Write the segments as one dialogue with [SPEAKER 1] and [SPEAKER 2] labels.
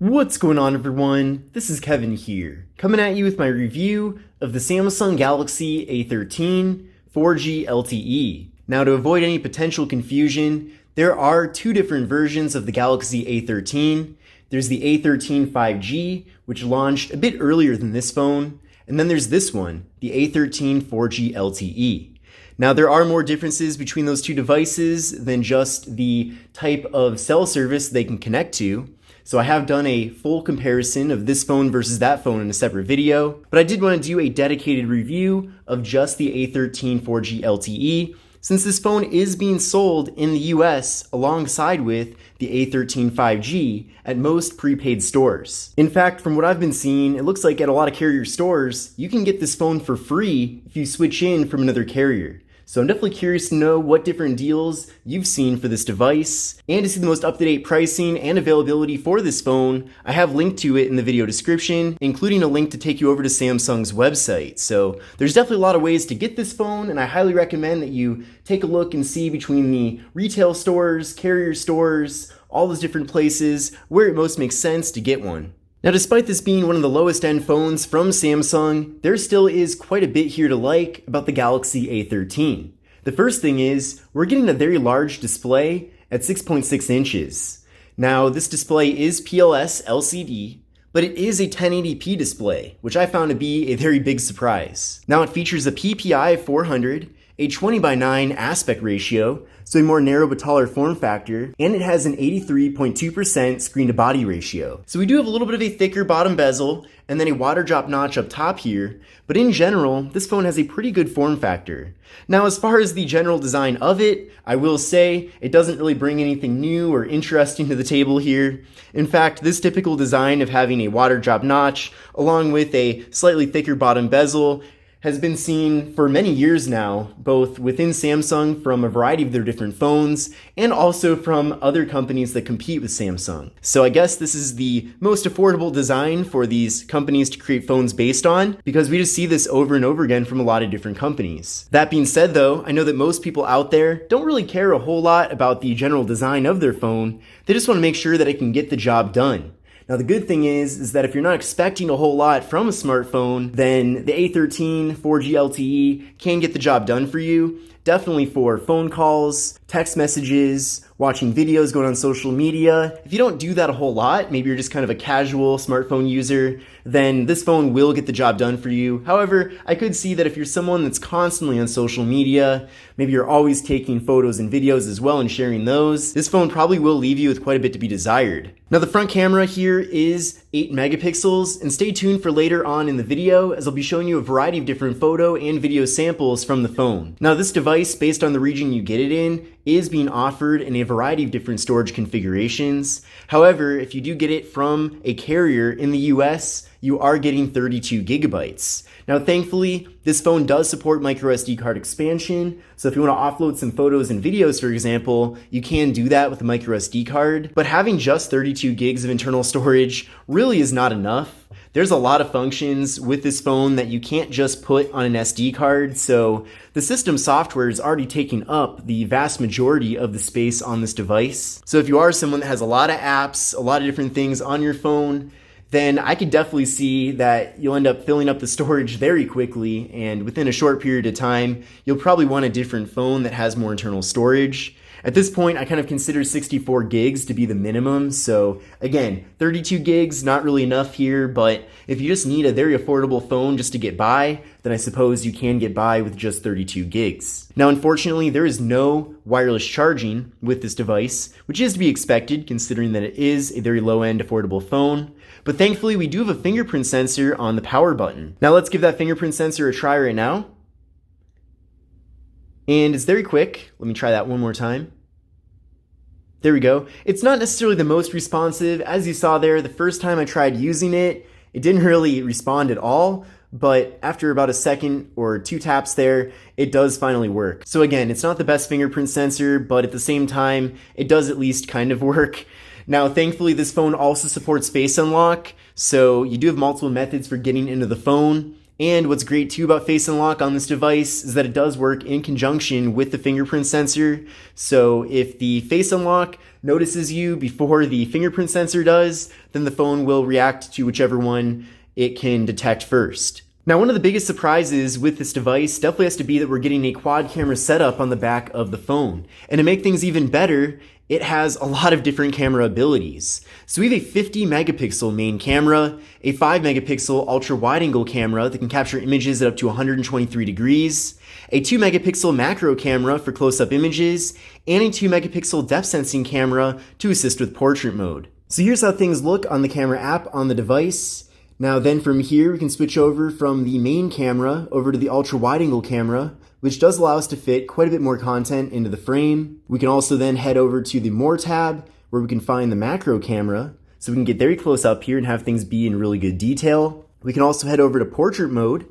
[SPEAKER 1] What's going on, everyone? This is Kevin here, coming at you with my review of the Samsung Galaxy A13 4G LTE. Now, to avoid any potential confusion, there are two different versions of the Galaxy A13. There's the A13 5G, which launched a bit earlier than this phone, and then there's this one, the A13 4G LTE. Now, there are more differences between those two devices than just the type of cell service they can connect to. So I have done a full comparison of this phone versus that phone in a separate video, but I did want to do a dedicated review of just the A13 4G LTE, since this phone is being sold in the US alongside with the A13 5G at most prepaid stores. In fact, from what I've been seeing, it looks like at a lot of carrier stores, you can get this phone for free if you switch in from another carrier. So I'm definitely curious to know what different deals you've seen for this device, and to see the most up-to-date pricing and availability for this phone. I have linked to it in the video description, including a link to take you over to Samsung's website. So there's definitely a lot of ways to get this phone, and I highly recommend that you take a look and see between the retail stores, carrier stores, all those different places where it most makes sense to get one. Now, despite this being one of the lowest end phones from Samsung, there still is quite a bit here to like about the Galaxy A13. The first thing is, we're getting a very large display at 6.6 inches. Now, this display is PLS LCD, but it is a 1080p display, which I found to be a very big surprise. Now, it features a PPI 400, a 20:9 aspect ratio, so a more narrow but taller form factor, and it has an 83.2% screen-to-body ratio. So we do have a little bit of a thicker bottom bezel, and then a water drop notch up top here, but in general, this phone has a pretty good form factor. Now, as far as the general design of it, I will say it doesn't really bring anything new or interesting to the table here. In fact, this typical design of having a water drop notch, along with a slightly thicker bottom bezel, has been seen for many years now, both within Samsung from a variety of their different phones, and also from other companies that compete with Samsung. So I guess this is the most affordable design for these companies to create phones based on, because we just see this over and over again from a lot of different companies. That being said though, I know that most people out there don't really care a whole lot about the general design of their phone. They just want to make sure that it can get the job done. Now, the good thing is that if you're not expecting a whole lot from a smartphone, then the A13 4G LTE can get the job done for you. Definitely for phone calls, text messages, watching videos, going on social media. If you don't do that a whole lot, maybe you're just kind of a casual smartphone user, then this phone will get the job done for you. However, I could see that if you're someone that's constantly on social media, maybe you're always taking photos and videos as well and sharing those, this phone probably will leave you with quite a bit to be desired. Now, the front camera here is 8 megapixels, and stay tuned for later on in the video as I'll be showing you a variety of different photo and video samples from the phone. Now, this device, based on the region you get it in, is being offered in a variety of different storage configurations. However, if you do get it from a carrier in the US, you are getting 32 gigabytes. Now, thankfully, this phone does support Microsd card expansion, so if you want to offload some photos and videos, for example, you can do that with a Microsd card, but having just 32 gigs of internal storage really is not enough. There's a lot of functions with this phone that you can't just put on an SD card, so the system software is already taking up the vast majority of the space on this device. So if you are someone that has a lot of apps, a lot of different things on your phone, then I could definitely see that you'll end up filling up the storage very quickly, and within a short period of time, you'll probably want a different phone that has more internal storage. At this point, I kind of consider 64 gigs to be the minimum, so again, 32 gigs, not really enough here, but if you just need a very affordable phone just to get by, then I suppose you can get by with just 32 gigs. Now, unfortunately, there is no wireless charging with this device, which is to be expected considering that it is a very low-end affordable phone. But thankfully, we do have a fingerprint sensor on the power button. Now let's give that fingerprint sensor a try right now. And it's very quick. Let me try that one more time. There we go. It's not necessarily the most responsive. As you saw there, the first time I tried using it, it didn't really respond at all. But after about a second or 2 taps there, it does finally work. So again, it's not the best fingerprint sensor, but at the same time, it does at least kind of work. Now, thankfully, this phone also supports Face Unlock, so you do have multiple methods for getting into the phone. And what's great too about Face Unlock on this device is that it does work in conjunction with the fingerprint sensor. So if the Face Unlock notices you before the fingerprint sensor does, then the phone will react to whichever one it can detect first. Now, one of the biggest surprises with this device definitely has to be that we're getting a quad camera setup on the back of the phone. And to make things even better, it has a lot of different camera abilities. So we have a 50 megapixel main camera, a 5 megapixel ultra wide angle camera that can capture images at up to 123 degrees, a 2 megapixel macro camera for close-up images, and a 2 megapixel depth sensing camera to assist with portrait mode. So here's how things look on the camera app on the device. Now then from here, we can switch over from the main camera over to the ultra wide angle camera, which does allow us to fit quite a bit more content into the frame. We can also then head over to the More tab, where we can find the macro camera, so we can get very close up here and have things be in really good detail. We can also head over to portrait mode,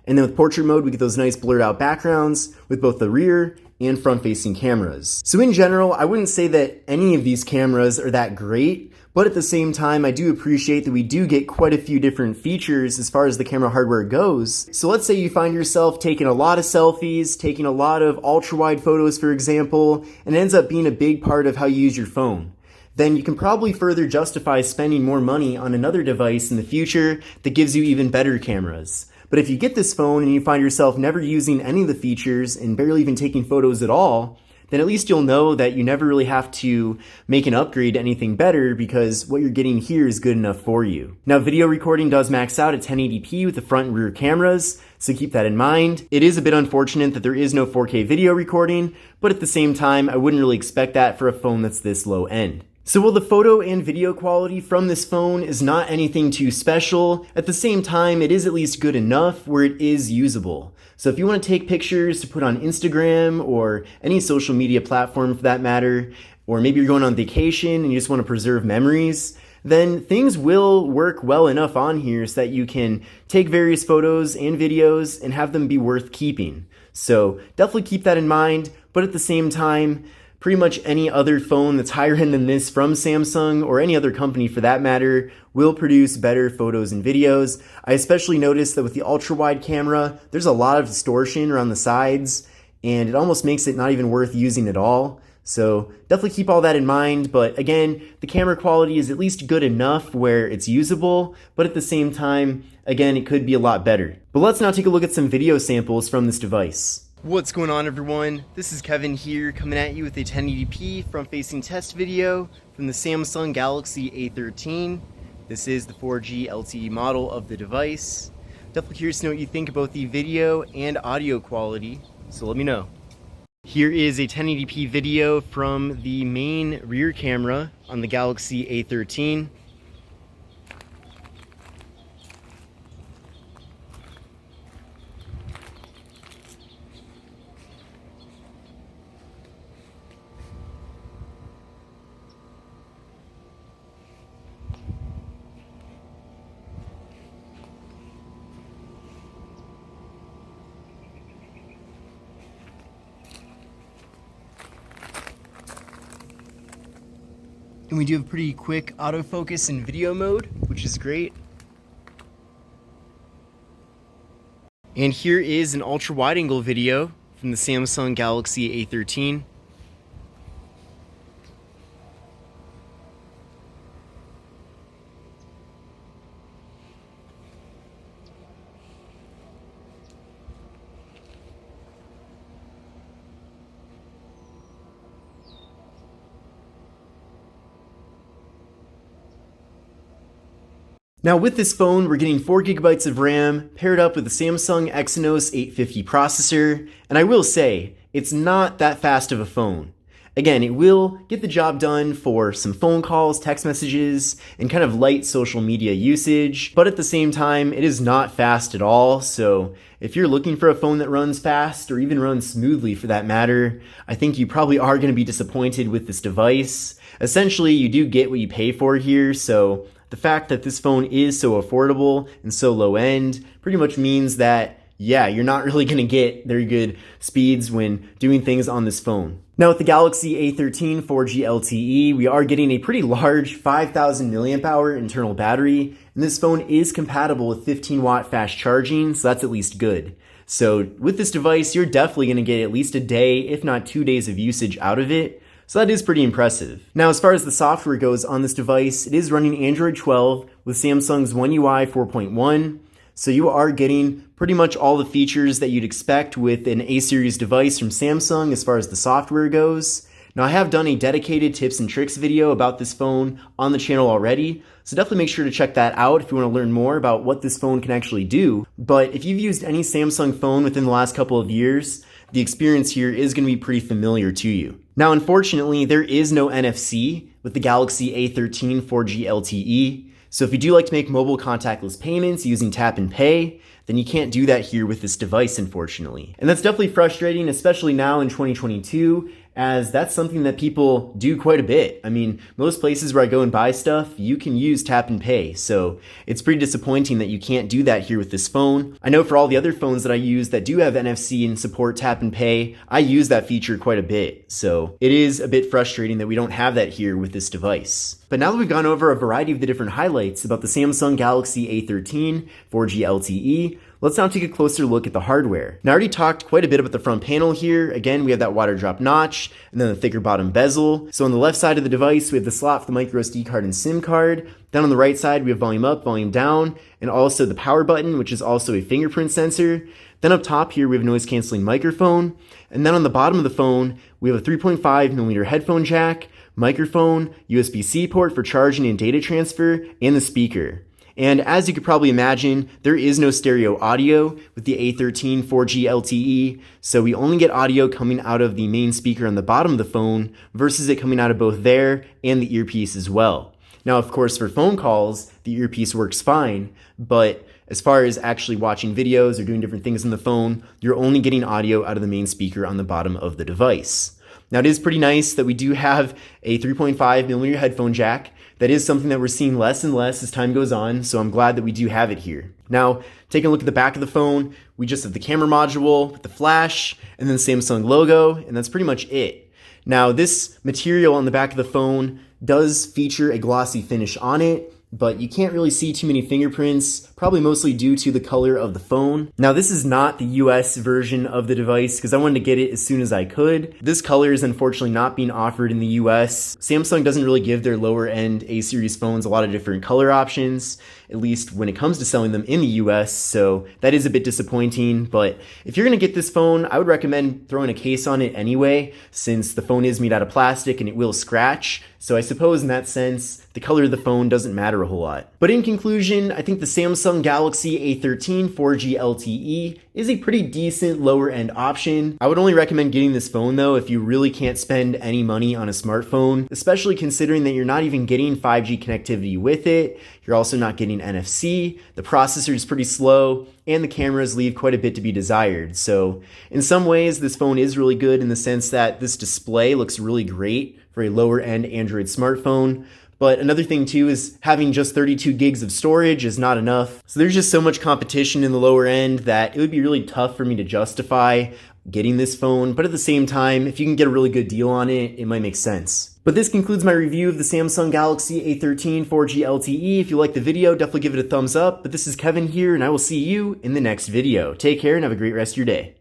[SPEAKER 1] and then with portrait mode, we get those nice blurred out backgrounds with both the rear and front facing cameras. So in general, I wouldn't say that any of these cameras are that great, but at the same time, I do appreciate that we do get quite a few different features as far as the camera hardware goes. So let's say you find yourself taking a lot of selfies, taking a lot of ultra-wide photos, for example, and it ends up being a big part of how you use your phone. Then you can probably further justify spending more money on another device in the future that gives you even better cameras. But if you get this phone and you find yourself never using any of the features and barely even taking photos at all, then at least you'll know that you never really have to make an upgrade to anything better because what you're getting here is good enough for you. Now, video recording does max out at 1080p with the front and rear cameras, so keep that in mind. It is a bit unfortunate that there is no 4K video recording, but at the same time, I wouldn't really expect that for a phone that's this low end. So while the photo and video quality from this phone is not anything too special, at the same time, it is at least good enough where it is usable. So if you want to take pictures to put on Instagram or any social media platform for that matter, or maybe you're going on vacation and you just want to preserve memories, then things will work well enough on here so that you can take various photos and videos and have them be worth keeping. So definitely keep that in mind, but at the same time, pretty much any other phone that's higher end than this from Samsung or any other company for that matter will produce better photos and videos. I especially noticed that with the ultra wide camera, there's a lot of distortion around the sides and it almost makes it not even worth using at all. So definitely keep all that in mind. But again, the camera quality is at least good enough where it's usable, but at the same time, again, it could be a lot better. But let's now take a look at some video samples from this device. What's going on, everyone? This is Kevin here, coming at you with a 1080p front-facing test video from the Samsung Galaxy A13. This is the 4G LTE model of the device. Definitely curious to know what you think about the video and audio quality, so let me know. Here is a 1080p video from the main rear camera on the Galaxy A13. And we do have pretty quick autofocus in video mode, which is great. And here is an ultra wide angle video from the Samsung Galaxy A13. Now with this phone, we're getting 4 gigabytes of RAM paired up with the Samsung Exynos 850 processor, and I will say, it's not that fast of a phone. Again, it will get the job done for some phone calls, text messages, and kind of light social media usage, but at the same time, it is not fast at all, so if you're looking for a phone that runs fast, or even runs smoothly for that matter, I think you probably are going to be disappointed with this device. Essentially, you do get what you pay for here, so the fact that this phone is so affordable and so low end pretty much means that, yeah, you're not really going to get very good speeds when doing things on this phone. Now with the Galaxy A13 4G LTE, we are getting a pretty large 5,000 milliamp hour internal battery, and this phone is compatible with 15 watt fast charging, so that's at least good. So with this device, you're definitely going to get at least a day, if not 2 days of usage out of it. So that is pretty impressive. Now, as far as the software goes on this device, it is running Android 12 with Samsung's One UI 4.1. So you are getting pretty much all the features that you'd expect with an A-series device from Samsung as far as the software goes. Now, I have done a dedicated tips and tricks video about this phone on the channel already, so definitely make sure to check that out if you want to learn more about what this phone can actually do. But if you've used any Samsung phone within the last couple of years, the experience here is going to be pretty familiar to you. Now, unfortunately, there is no NFC with the Galaxy A13 4G LTE. So if you do like to make mobile contactless payments using tap and pay, then you can't do that here with this device, unfortunately. And that's definitely frustrating, especially now in 2022, as that's something that people do quite a bit. I mean, most places where I go and buy stuff, you can use tap and pay. So it's pretty disappointing that you can't do that here with this phone. I know for all the other phones that I use that do have NFC and support tap and pay, I use that feature quite a bit. So it is a bit frustrating that we don't have that here with this device. But now that we've gone over a variety of the different highlights about the Samsung Galaxy A13 4G LTE, let's now take a closer look at the hardware. Now, I already talked quite a bit about the front panel here. Again, we have that water drop notch, and then the thicker bottom bezel. So on the left side of the device, we have the slot for the microSD card and SIM card. Then on the right side, we have volume up, volume down, and also the power button, which is also a fingerprint sensor. Then up top here, we have a noise canceling microphone. And then on the bottom of the phone, we have a 3.5mm headphone jack, microphone, USB-C port for charging and data transfer, and the speaker. And as you could probably imagine, there is no stereo audio with the A13 4G LTE, so we only get audio coming out of the main speaker on the bottom of the phone versus it coming out of both there and the earpiece as well. Now, of course, for phone calls, the earpiece works fine, but as far as actually watching videos or doing different things on the phone, you're only getting audio out of the main speaker on the bottom of the device. Now, it is pretty nice that we do have a 3.5mm headphone jack. That is something that we're seeing less and less as time goes on, so I'm glad that we do have it here. Now, taking a look at the back of the phone, we just have the camera module with the flash and then the Samsung logo, and that's pretty much it. Now, this material on the back of the phone does feature a glossy finish on it, but you can't really see too many fingerprints, probably mostly due to the color of the phone. Now, this is not the US version of the device because I wanted to get it as soon as I could. This color is unfortunately not being offered in the US. Samsung doesn't really give their lower end A-series phones a lot of different color options, at least when it comes to selling them in the US, so that is a bit disappointing. But if you're gonna get this phone, I would recommend throwing a case on it anyway, since the phone is made out of plastic and it will scratch. So I suppose in that sense, the color of the phone doesn't matter a whole lot. But in conclusion, I think the Samsung Galaxy A13 4G LTE is a pretty decent lower end option. I would only recommend getting this phone though if you really can't spend any money on a smartphone, especially considering that you're not even getting 5G connectivity with it. You're also not getting NFC, the processor is pretty slow, and the cameras leave quite a bit to be desired. So in some ways, this phone is really good in the sense that this display looks really great for a lower end Android smartphone. But another thing too is having just 32 gigs of storage is not enough. So there's just so much competition in the lower end that it would be really tough for me to justify getting this phone. But at the same time, if you can get a really good deal on it, it might make sense. But this concludes my review of the Samsung Galaxy A13 4G LTE. If you liked the video, definitely give it a thumbs up. But this is Kevin here, and I will see you in the next video. Take care and have a great rest of your day.